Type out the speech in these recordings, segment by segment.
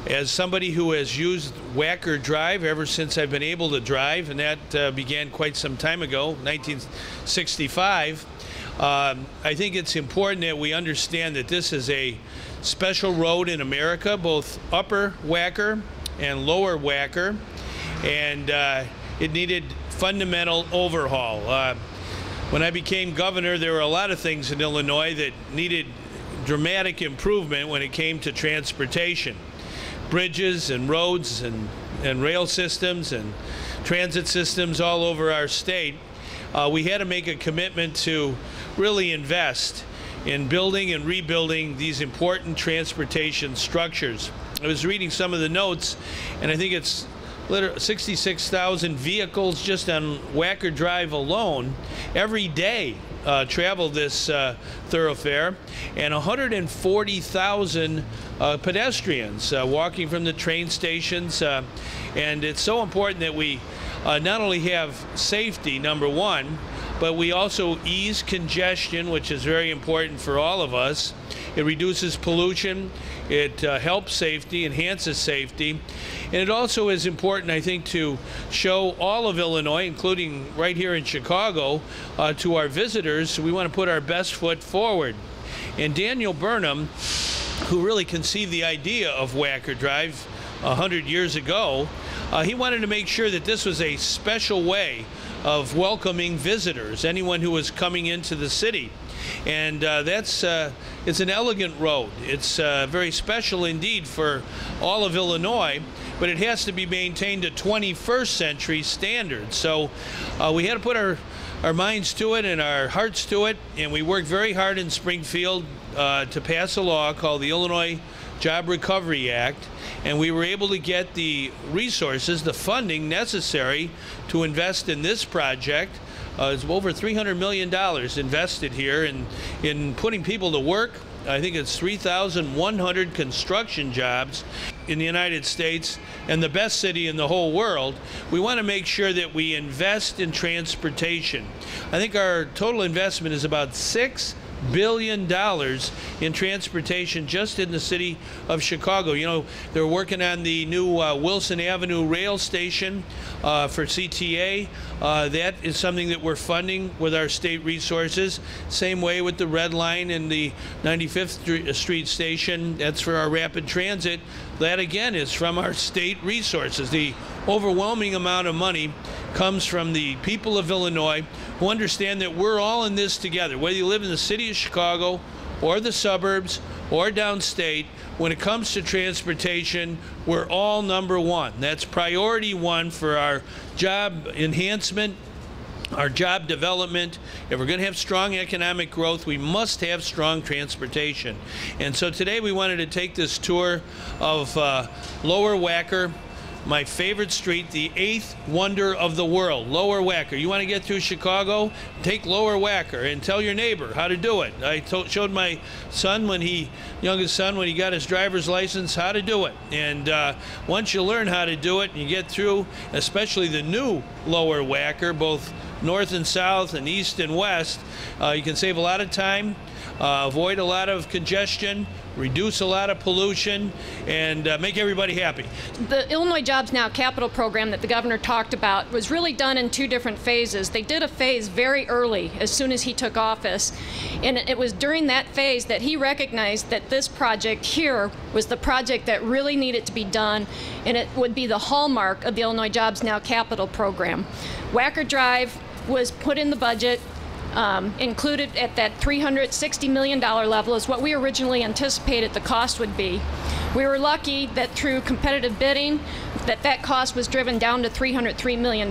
As somebody who has used Wacker Drive ever since I've been able to drive, and that began quite some time ago, 1965, I think it's important that we understand that this is a special road in America, both upper Wacker and lower Wacker, and it needed fundamental overhaul. When I became governor, there were a lot of things in Illinois that needed dramatic improvement when it came to transportation. Bridges and roads and rail systems and transit systems all over our state. We had to make a commitment to really invest in building and rebuilding these important transportation structures. I was reading some of the notes, and I think it's 66,000 vehicles just on Wacker Drive alone every day travel this thoroughfare, and 140,000 pedestrians walking from the train stations. And it's so important that we not only have safety, number one, but we also ease congestion, which is very important for all of us. It reduces pollution, it helps safety, enhances safety, and it also is important, I think, to show all of Illinois, including right here in Chicago, to our visitors. We want to put our best foot forward. And Daniel Burnham, who really conceived the idea of Wacker Drive 100 years ago, he wanted to make sure that this was a special way of welcoming visitors, anyone who was coming into the city. And it's an elegant road. It's very special indeed for all of Illinois, but it has to be maintained to 21st century standards. So we had to put our minds to it and our hearts to it, and we worked very hard in Springfield to pass a law called the Illinois Job Recovery Act, and we were able to get the resources, the funding necessary to invest in this project. It's over $300 million invested here in putting people to work. I think it's 3,100 construction jobs in the United States, and the best city in the whole world. We want to make sure that we invest in transportation. I think our total investment is about $6 billion in transportation just in the city of Chicago. You know, they're working on the new Wilson Avenue rail station for CTA. That is something that we're funding with our state resources. Same way with the Red Line and the 95th Street station. That's for our rapid transit. That again is from our state resources. The overwhelming amount of money comes from the people of Illinois who understand that we're all in this together. Whether you live in the city of Chicago or the suburbs or downstate, when it comes to transportation, we're all number one. That's priority one for our job enhancement, our job development. If we're going to have strong economic growth, we must have strong transportation. And so today we wanted to take this tour of Lower Wacker, my favorite street, the 8th wonder of the world, Lower Wacker. You want to get through Chicago? Take Lower Wacker and tell your neighbor how to do it. I showed my son, youngest son, when he got his driver's license, how to do it. And once you learn how to do it and you get through, especially the new Lower Wacker, both north and south and east and west, you can save a lot of time, avoid a lot of congestion, reduce a lot of pollution, and make everybody happy. The Illinois Jobs Now capital program that the governor talked about was really done in two different phases. They did a phase very early, as soon as he took office, and it was during that phase that he recognized that this project here was the project that really needed to be done, and it would be the hallmark of the Illinois Jobs Now capital program. Wacker Drive was put in the budget, included at that $360 million level is what we originally anticipated the cost would be. We were lucky that through competitive bidding that cost was driven down to $303 million.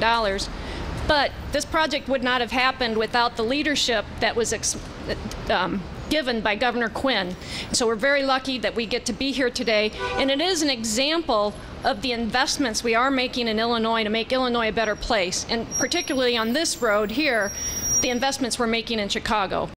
But this project would not have happened without the leadership that was given by Governor Quinn. So we're very lucky that we get to be here today, and it is an example of the investments we are making in Illinois to make Illinois a better place, and particularly on this road here, the investments we're making in Chicago.